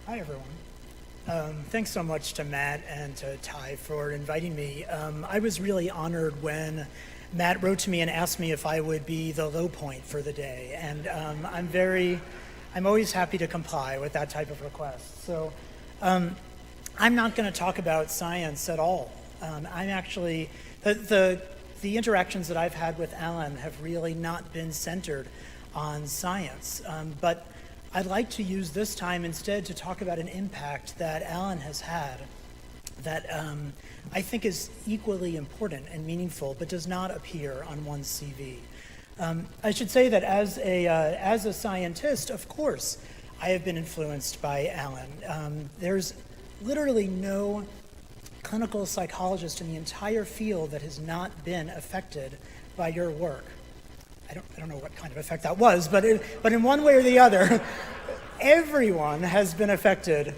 Hi, everyone. Thanks so much to Matt and to Ty for inviting me. I was really honored when Matt wrote to me and asked me if I would be the low point for the day. And I'm always happy to comply with that type of request. So I'm not going to talk about science at all. I'm actually, the interactions that I've had with Alan have really not been centered on science. But I'd like to use this time instead to talk about an impact that Alan has had that I think is equally important and meaningful, but does not appear on one's CV. I should say that as a scientist, of course, I have been influenced by Alan. There's literally no clinical psychologist in the entire field that has not been affected by your work. I don't know what kind of effect that was, but in one way or the other, everyone has been affected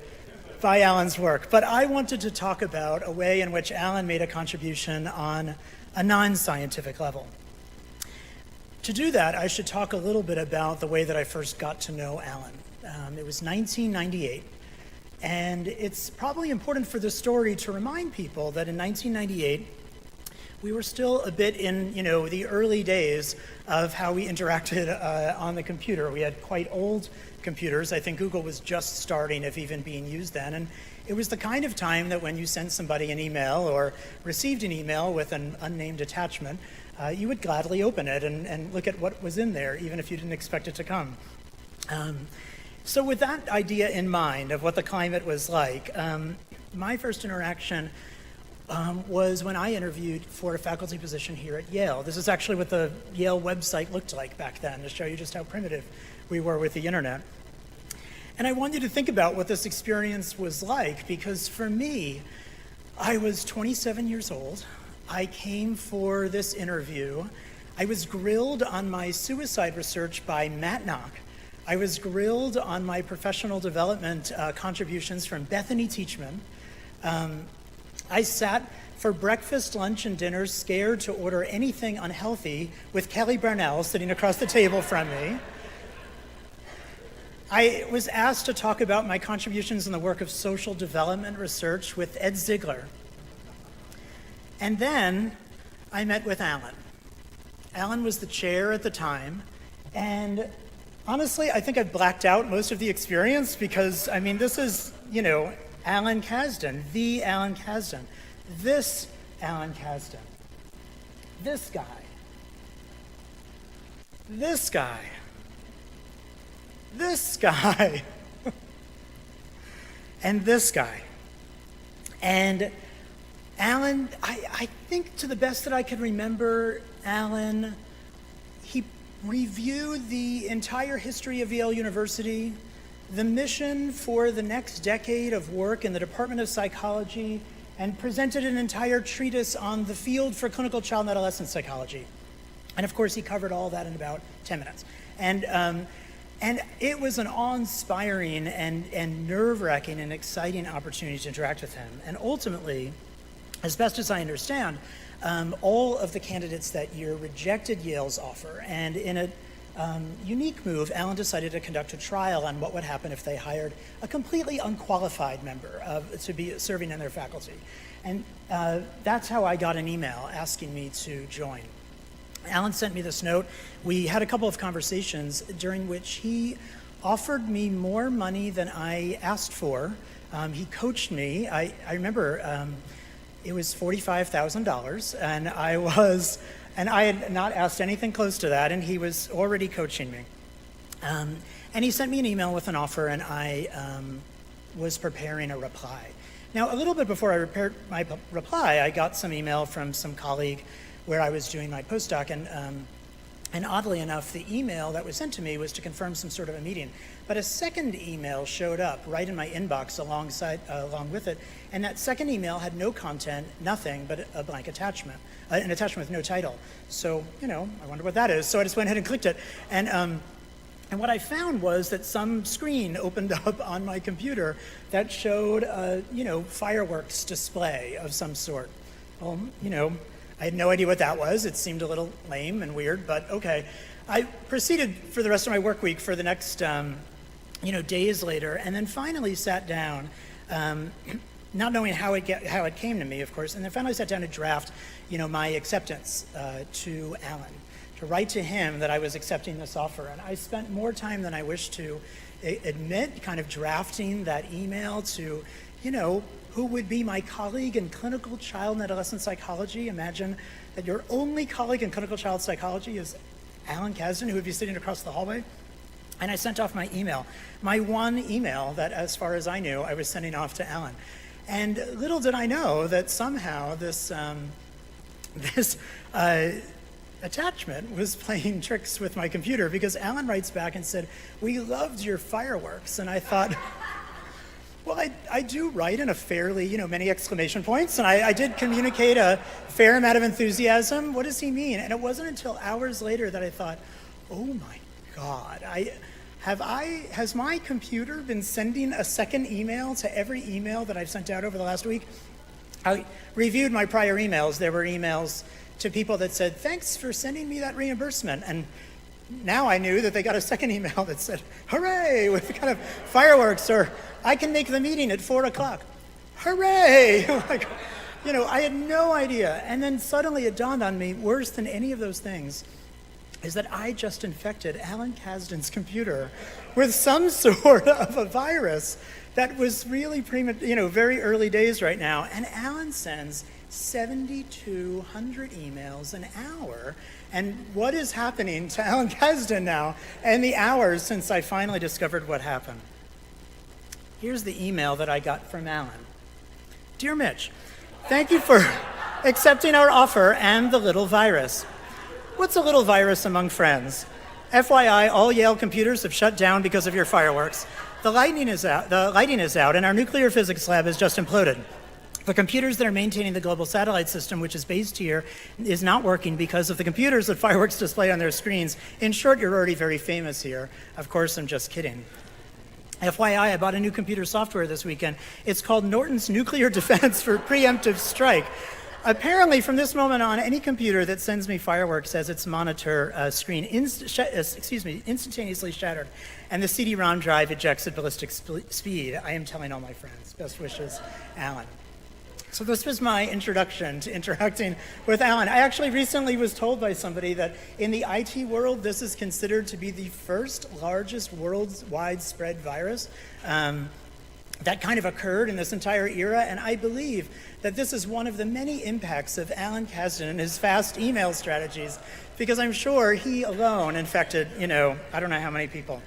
by Alan's work. But I wanted to talk about a way in which Alan made a contribution on a non-scientific level. To do that, I should talk a little bit about the way that I first got to know Alan. It was 1998, and it's probably important for the story to remind people that in 1998, we were still a bit in, the early days of how we interacted on the computer. We had quite old computers. I think Google was just starting, if even being used then. And it was the kind of time that when you sent somebody an email or received an email with an unnamed attachment, you would gladly open it and look at what was in there, even if you didn't expect it to come. So with that idea in mind of what the climate was like, my first interaction was when I interviewed for a faculty position here at Yale. This is actually what the Yale website looked like back then, to show you just how primitive we were with the internet. And I want you to think about what this experience was like, because for me, I was 27 years old. I came for this interview. I was grilled on my suicide research by Matt Knock. I was grilled on my professional development contributions from Bethany Teachman. I sat for breakfast, lunch, and dinner scared to order anything unhealthy with Kelly Brownell sitting across the table from me. I was asked to talk about my contributions in the work of social development research with Ed Ziegler. And then I met with Alan. Alan was the chair at the time, and honestly, I think I've blacked out most of the experience because, this is, Alan Kazdin, the Alan Kazdin, this Alan Kazdin, this guy, this guy, this guy, and this guy. And Alan, I think to the best that I can remember, Alan, he reviewed the entire history of Yale University, the mission for the next decade of work in the Department of Psychology, and presented an entire treatise on the field for clinical child and adolescent psychology. And of course, he covered all that in about 10 minutes. And it was an awe-inspiring and nerve-wracking and exciting opportunity to interact with him. And ultimately, as best as I understand, all of the candidates that year rejected Yale's offer. And in a unique move, Alan decided to conduct a trial on what would happen if they hired a completely unqualified member to be serving in their faculty. And that's how I got an email asking me to join. Alan sent me this note. We had a couple of conversations during which he offered me more money than I asked for. He coached me. I remember it was $45,000, and I had not asked anything close to that, and he was already coaching me. And he sent me an email with an offer, and I was preparing a reply. Now, a little bit before I prepared my reply, I got some email from some colleague where I was doing my postdoc, and oddly enough, the email that was sent to me was to confirm some sort of a meeting. But a second email showed up right in my inbox along with it, and that second email had no content, nothing but a blank attachment, an attachment with no title. So, I wonder what that is. So I just went ahead and clicked it, and what I found was that some screen opened up on my computer that showed a, fireworks display of some sort. Well, I had no idea what that was. It seemed a little lame and weird, but okay. I proceeded for the rest of my work week for the next days later, and then finally sat down, not knowing how it came to me, of course, and then finally sat down to draft, my acceptance to Alan, to write to him that I was accepting this offer. And I spent more time than I wish to admit, kind of drafting that email to, who would be my colleague in clinical child and adolescent psychology. Imagine that your only colleague in clinical child psychology is Alan Kazdin, who would be sitting across the hallway. And I sent off my email, my one email that, as far as I knew, I was sending off to Alan. And little did I know that somehow this attachment was playing tricks with my computer, because Alan writes back and said, "We loved your fireworks." And I thought, well, I do write in a fairly, many exclamation points, and I did communicate a fair amount of enthusiasm. What does he mean? And it wasn't until hours later that I thought, oh my God, has my computer been sending a second email to every email that I've sent out over the last week? I reviewed my prior emails. There were emails to people that said, "Thanks for sending me that reimbursement." And now I knew that they got a second email that said, "Hooray," with kind of fireworks, or "I can make the meeting at 4:00. Hooray! Like, I had no idea. And then suddenly it dawned on me, worse than any of those things is that I just infected Alan Kazdin's computer with some sort of a virus that was really very early days right now. And Alan sends 7,200 emails an hour. And what is happening to Alan Kazdin now in the hours since I finally discovered what happened? Here's the email that I got from Alan. "Dear Mitch, thank you for accepting our offer and the little virus. What's a little virus among friends? FYI, all Yale computers have shut down because of your fireworks. The lighting is out, and our nuclear physics lab has just imploded. The computers that are maintaining the global satellite system, which is based here, is not working because of the computers that fireworks display on their screens. In short, you're already very famous here." Of course, I'm just kidding. FYI, I bought a new computer software this weekend. It's called Norton's Nuclear Defense for Preemptive Strike. Apparently, from this moment on, any computer that sends me fireworks as its monitor screen instantaneously shattered, and the CD-ROM drive ejects at ballistic speed. I am telling all my friends. Best wishes, Alan. So this was my introduction to interacting with Alan. I actually recently was told by somebody that in the IT world, this is considered to be the first largest worldwide spread virus that kind of occurred in this entire era. And I believe that this is one of the many impacts of Alan Kazdin and his fast email strategies, because I'm sure he alone infected, I don't know how many people.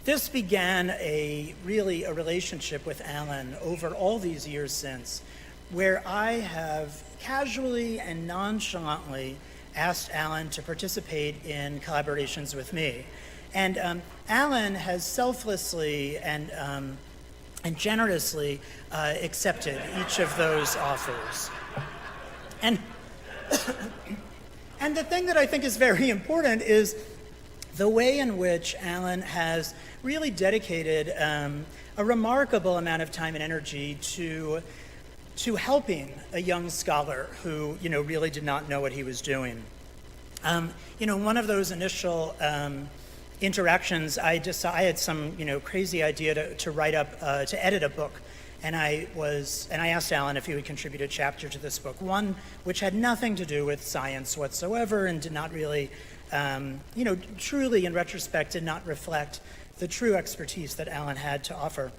This began a relationship with Alan over all these years since, where I have casually and nonchalantly asked Alan to participate in collaborations with me. And Alan has selflessly and generously accepted each of those offers. And and the thing that I think is very important is the way in which Alan has really dedicated a remarkable amount of time and energy to helping a young scholar who, really did not know what he was doing. One of those initial interactions, I had some, crazy idea to write up, to edit a book. And I asked Alan if he would contribute a chapter to this book, one which had nothing to do with science whatsoever and did not really, truly in retrospect did not reflect the true expertise that Alan had to offer.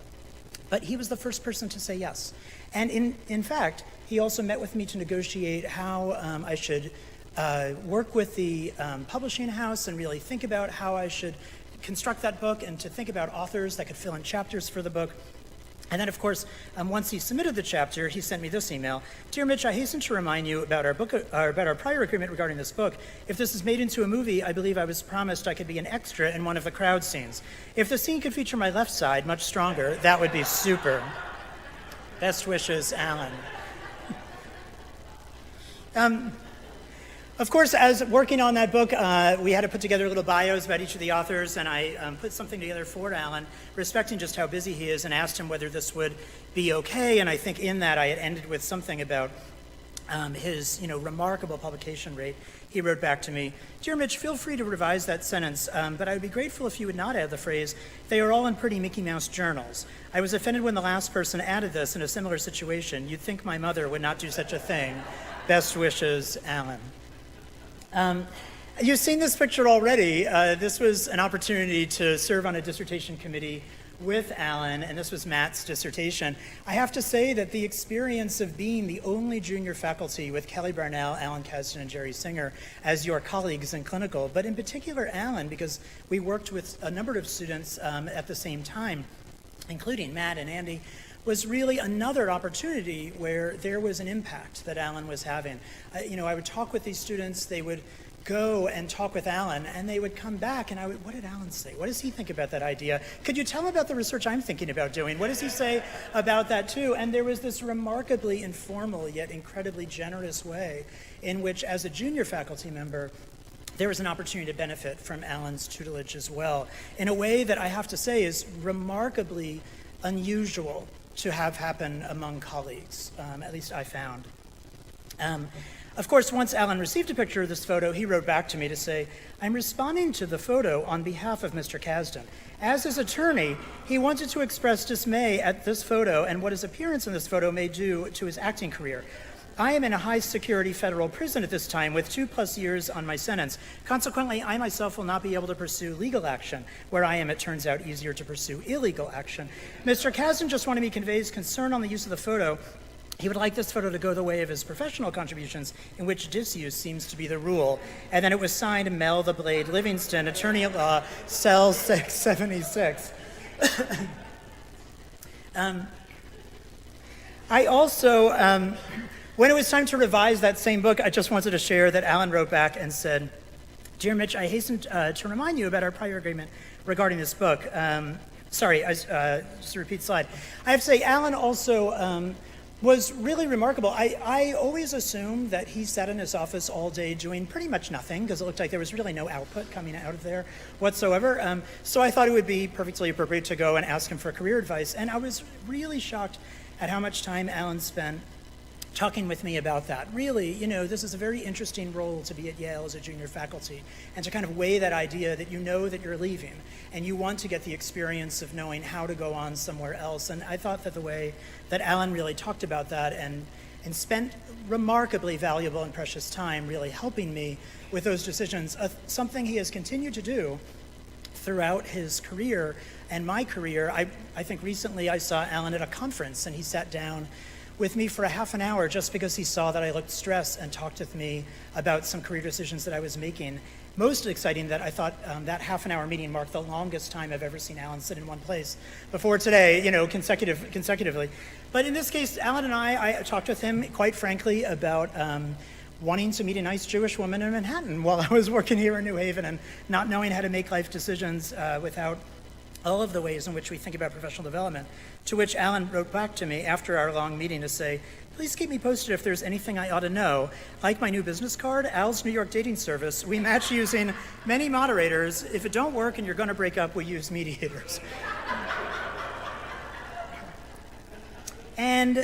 But he was the first person to say yes. And in fact, he also met with me to negotiate how I should work with the publishing house and really think about how I should construct that book, and to think about authors that could fill in chapters for the book. And then, of course, once he submitted the chapter, he sent me this email. "Dear Mitch, I hasten to remind you about our prior agreement regarding this book. If this is made into a movie, I believe I was promised I could be an extra in one of the crowd scenes. If the scene could feature my left side much stronger, that would be super. Best wishes, Alan." Of course, as working on that book, we had to put together little bios about each of the authors, and I put something together for Alan, respecting just how busy he is, and asked him whether this would be okay. And I think in that I had ended with something about his remarkable publication rate, he wrote back to me, "Dear Mitch, feel free to revise that sentence, but I would be grateful if you would not add the phrase, 'They are all in pretty Mickey Mouse journals.' I was offended when the last person added this in a similar situation. You'd think my mother would not do such a thing. Best wishes, Alan." You've seen this picture already. This was an opportunity to serve on a dissertation committee with Alan, and this was Matt's dissertation. I have to say that the experience of being the only junior faculty with Kelly Barnell, Alan Kazdin, and Jerry Singer as your colleagues in clinical, but in particular Alan, because we worked with a number of students at the same time, including Matt and Andy, was really another opportunity where there was an impact that Alan was having. I would talk with these students, they would go and talk with Alan, and they would come back, and what did Alan say? What does he think about that idea? Could you tell him about the research I'm thinking about doing? What does he say about that too? And there was this remarkably informal yet incredibly generous way in which, as a junior faculty member, there was an opportunity to benefit from Alan's tutelage as well, in a way that I have to say is remarkably unusual to have happen among colleagues, at least I found. Of course, once Alan received a picture of this photo, he wrote back to me to say, "I'm responding to the photo on behalf of Mr. Kazdin. As his attorney, he wanted to express dismay at this photo and what his appearance in this photo may do to his acting career. I am in a high-security federal prison at this time with 2+ years on my sentence. Consequently, I myself will not be able to pursue legal action. Where I am, it turns out easier to pursue illegal action. Mr. Kazdin just wanted me to convey his concern on the use of the photo. He would like this photo to go the way of his professional contributions, in which disuse seems to be the rule." And then it was signed Mel the Blade Livingston, attorney at law, cell 676. I also, when it was time to revise that same book, I just wanted to share that Alan wrote back and said, "Dear Mitch, I hasten to remind you about our prior agreement regarding this book." Just a repeat slide. I have to say, Alan also was really remarkable. I always assumed that he sat in his office all day doing pretty much nothing, because it looked like there was really no output coming out of there whatsoever. So I thought it would be perfectly appropriate to go and ask him for career advice. And I was really shocked at how much time Alan spent talking with me about that. Really, this is a very interesting role to be at Yale as a junior faculty, and to kind of weigh that idea that that you're leaving, and you want to get the experience of knowing how to go on somewhere else. And I thought that the way that Alan really talked about that and spent remarkably valuable and precious time really helping me with those decisions, something he has continued to do throughout his career and my career. I think recently I saw Alan at a conference, and he sat down with me for a half an hour just because he saw that I looked stressed, and talked with me about some career decisions that I was making. Most exciting that I thought that half an hour meeting marked the longest time I've ever seen Alan sit in one place before today, consecutively. But in this case, Alan and I talked with him quite frankly about wanting to meet a nice Jewish woman in Manhattan while I was working here in New Haven, and not knowing how to make life decisions without all of the ways in which we think about professional development, to which Alan wrote back to me after our long meeting to say, "Please keep me posted if there's anything I ought to know. Like my new business card, Al's New York dating service, we match using many moderators. If it don't work and you're going to break up, we use mediators." And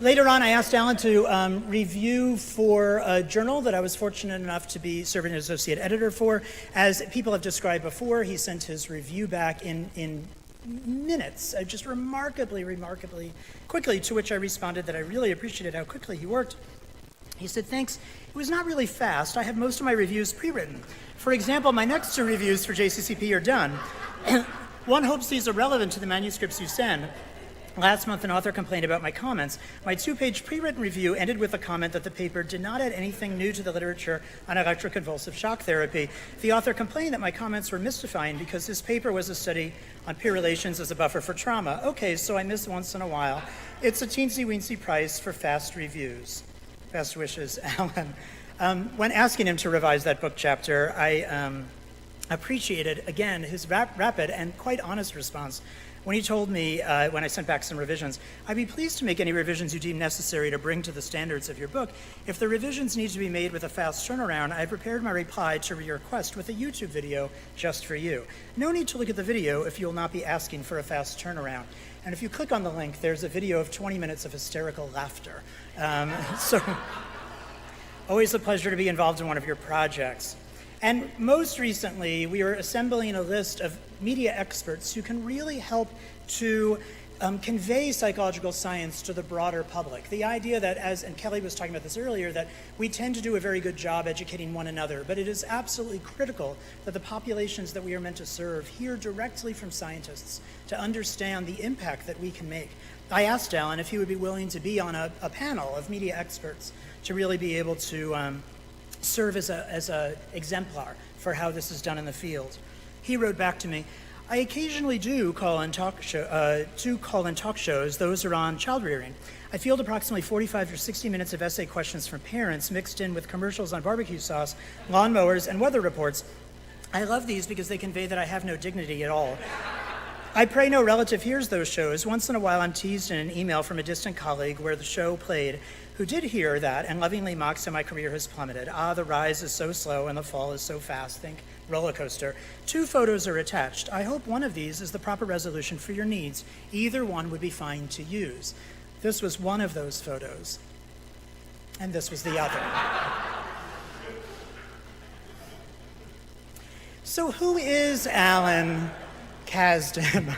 later on, I asked Alan to review for a journal that I was fortunate enough to be serving as associate editor for. As people have described before, he sent his review back in minutes, just remarkably quickly, to which I responded that I really appreciated how quickly he worked. He said, "Thanks. It was not really fast. I have most of my reviews pre-written. For example, my next 2 reviews for JCCP are done. One hopes these are relevant to the manuscripts you send. Last month, an author complained about my comments. My 2-page pre-written review ended with a comment that the paper did not add anything new to the literature on electroconvulsive shock therapy. The author complained that my comments were mystifying because this paper was a study on peer relations as a buffer for trauma. Okay, so I miss once in a while. It's a teensy-weensy price for fast reviews. Best wishes, Alan." When asking him to revise that book chapter, I appreciated, again, his rapid and quite honest response when he told me, when I sent back some revisions, I'd be pleased to make any revisions you deem necessary to bring to the standards of your book. If the revisions need to be made with a fast turnaround, I prepared my reply to your request with a YouTube video just for you. No need to look at the video if you will not be asking for a fast turnaround. And if you click on the link, there's a video of 20 minutes of hysterical laughter. So, always a pleasure to be involved in one of your projects. And most recently, we are assembling a list of media experts who can really help to convey psychological science to the broader public. The idea that, and Kelly was talking about this earlier, that we tend to do a very good job educating one another, but it is absolutely critical that the populations that we are meant to serve hear directly from scientists to understand the impact that we can make. I asked Alan if he would be willing to be on a panel of media experts to really be able to serve as a exemplar for how this is done in the field. He wrote back to me, I occasionally do call in talk shows. Those are on child rearing. I field approximately 45 or 60 minutes of essay questions from parents mixed in with commercials on barbecue sauce, lawnmowers, and weather reports. I love these because they convey that I have no dignity at all. I pray no relative hears those shows. Once in a while I'm teased in an email from a distant colleague where the show played, who did hear that and lovingly mocks how my career has plummeted. Ah, the rise is so slow and the fall is so fast. Think roller coaster. 2 photos are attached. I hope one of these is the proper resolution for your needs. Either one would be fine to use. This was one of those photos, and this was the other. So who is Alan Kazdin?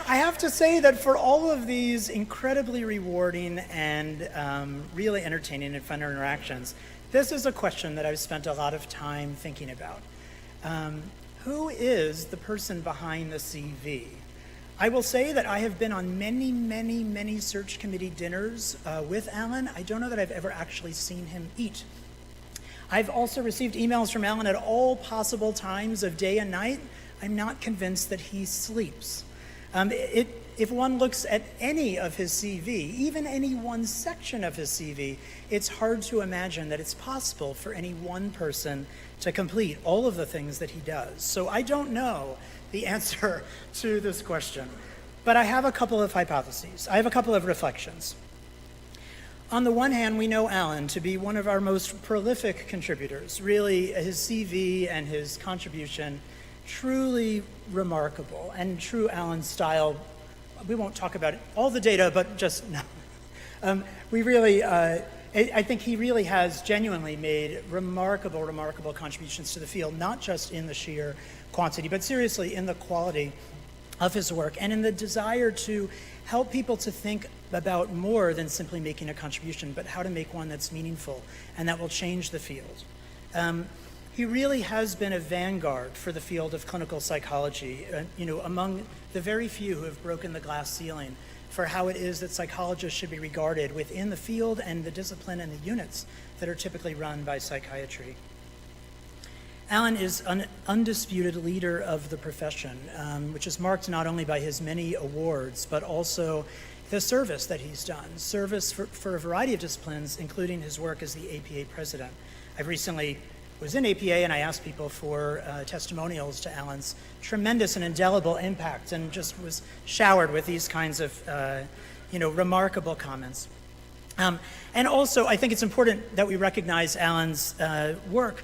I have to say that for all of these incredibly rewarding and really entertaining and fun interactions, this is a question that I've spent a lot of time thinking about. Who is the person behind the CV? I will say that I have been on many, many, many search committee dinners with Alan. I don't know that I've ever actually seen him eat. I've also received emails from Alan at all possible times of day and night. I'm not convinced that he sleeps. If one looks at any of his CV, even any one section of his CV, it's hard to imagine that it's possible for any one person to complete all of the things that he does. So I don't know the answer to this question, but I have a couple of hypotheses. I have a couple of reflections. On the one hand, we know Alan to be one of our most prolific contributors. Really, his CV and his contribution, truly remarkable, and true Alan style. We won't talk about all the data, but just no. I think he really has genuinely made remarkable contributions to the field, not just in the sheer quantity, but seriously in the quality of his work and in the desire to help people to think about more than simply making a contribution, but how to make one that's meaningful and that will change the field. He really has been a vanguard for the field of clinical psychology, among the very few who have broken the glass ceiling for how it is that psychologists should be regarded within the field and the discipline and the units that are typically run by psychiatry. Alan is an undisputed leader of the profession, which is marked not only by his many awards, but also the service that he's done, service for a variety of disciplines, including his work as the APA president. I recently was in APA and I asked people for testimonials to Alan's tremendous and indelible impact, and just was showered with these kinds of remarkable comments. And also, I think it's important that we recognize Alan's work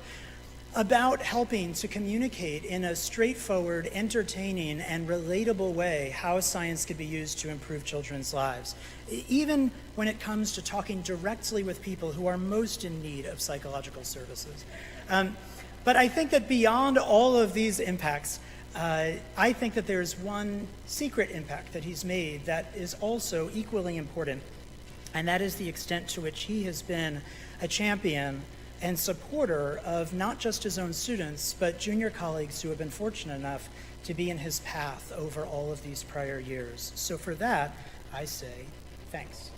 about helping to communicate in a straightforward, entertaining, and relatable way how science could be used to improve children's lives, even when it comes to talking directly with people who are most in need of psychological services. But I think that beyond all of these impacts, I think that there's one secret impact that he's made that is also equally important, and that is the extent to which he has been a champion and supporter of not just his own students, but junior colleagues who have been fortunate enough to be in his path over all of these prior years. So for that, I say thanks.